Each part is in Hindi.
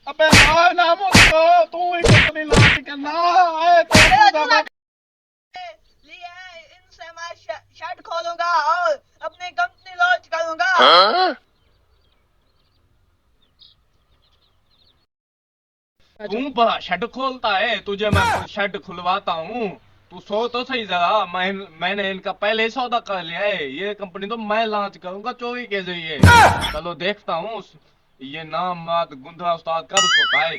अबे मार ना मुझको, तू ही कंपनी लॉन्च करना है तो लिए है, इनसे मैं शर्ट खोलूंगा और अपनी कंपनी लॉन्च करूंगा। तू बड़ा शेड खोलता है, तुझे मैं शेड खुलवाता हूँ। तू सो तो सही जरा, मैंने इनका पहले ही सौदा कर लिया है। ये कंपनी तो मैं लॉन्च करूंगा चोरी के जरिए। चलो देखता हूँ ये नाम मात गुंडा उस्ताद कब सोता है।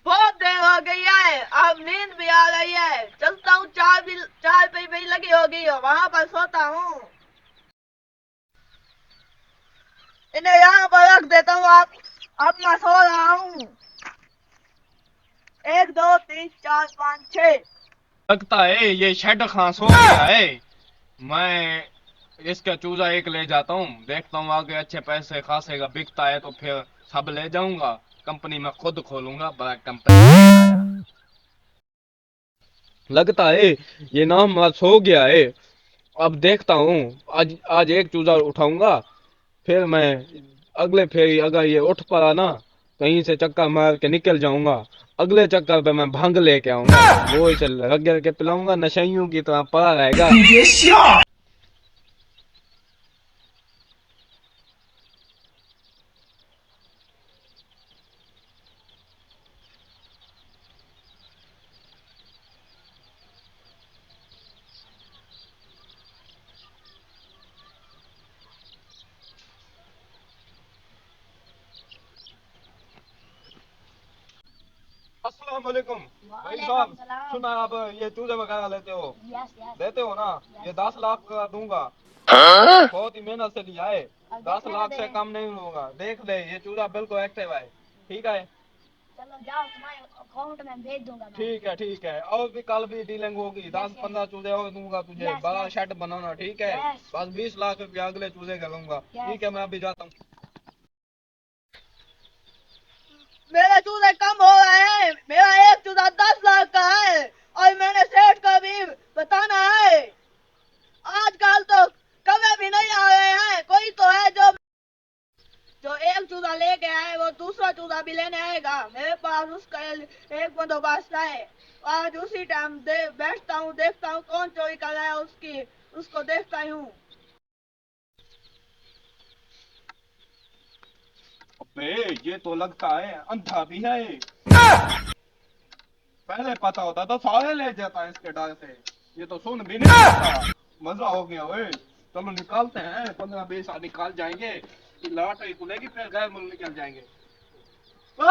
बहुत देर हो गई है, अब नींद भी आ रही है। चलता हूँ, चाय भी लगी होगी, वहां पर सोता हूँ। इन्हें यहाँ पर रख देता हूँ, आप अपना सो रहा हूँ। 1 2 3 4 5 6। लगता है ये शेड खां सो गया है। मैं इसका चूजा एक ले जाता हूँ, देखता हूँ आगे अच्छे पैसे खासे का बिकता है तो फिर सब ले जाऊंगा। कंपनी में खुद खोलूंगा, बड़ा कंपनी। लगता है ये नाम आज सो गया है। अब देखता हूँ, आज आज एक चूजा उठाऊंगा, फिर मैं अगले फेरी अगर ये उठ पड़ा ना, कहीं से चक्कर मार के निकल जाऊंगा। अगले चक्कर पे मैं भांग लेके आऊंगा, वो इसे रगड़ के पिलाऊंगा, नशेइयों की तरह पड़ा रहेगा। अस्सलाम वालेकुम भाई साहब, सुना आप ये चूजे वगैरह लेते हो? देते हो ना? ये 10 लाख का दूंगा। बहुत ही मेहनत से लिया है, 10 लाख से कम नहीं लूंगा। देख ले, ये चूजा बिल्कुल एक्टिव है। ठीक है, चलो जाओ, तुम्हारे अकाउंट में भेज दूंगा मैं। ठीक है, ठीक है। और भी कल भी डीलिंग होगी, 10 15 चूजे और दूंगा तुझे। बड़ा शेड बनाना, ठीक है? बस 20 लाख रुपया अगले चूजे का लूंगा। ठीक है, मैं अभी जाता हूँ। मेरे चूजे कम हो रहे हैं, मेरा एक चूजा 10 लाख का है और मैंने सेठ को भी बताना है। आजकल तो कभी भी नहीं आ रहे हैं, कोई तो है जो एक चूजा लेके आए वो दूसरा चूजा भी लेने आएगा। मेरे पास उसका एक बंदोबस्त है। आज उसी टाइम बैठता हूँ, देखता हूँ कौन चोरी कर रहा है, उसको देखता हूँ। अबे ये तो लगता है अंधा भी है। पहले पता होता तो सारे ले जाता इसके डर से। ये तो सुन भी नहीं सकता। मजा हो गया ओए। चलो निकालते हैं, 15 20 निकाल जाएंगे। लॉटरी खुलेगी फिर गैर मुल्क निकल जाएंगे। तू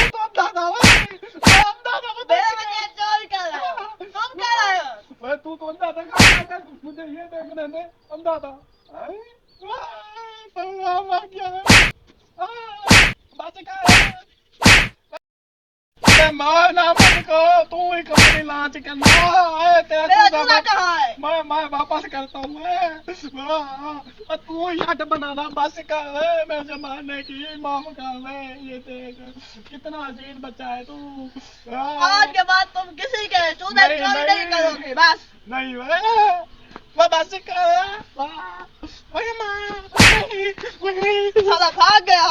तो अंधा था ओए। अंधा था, मेरे बच्चे चोरी कर रहे हो, तुम कर रहे हो। तू तो अंधा था, मुझे ये देखने में अंधा था। बच गया। मार ना मुझको, तू ही कंपनी लॉन्च करना है। मेरा चूजा कहाँ है? मैं वापस करता हूँ। तू ही हट बनाना बस कर, मुझे मारने की माफ कर ले। ये देख कितना अजीब बच्चा है तू। आज के बाद तुम किसी के चूजे चोरी नहीं करोगे, बस। नहीं वो बस कर। साला भाग गया।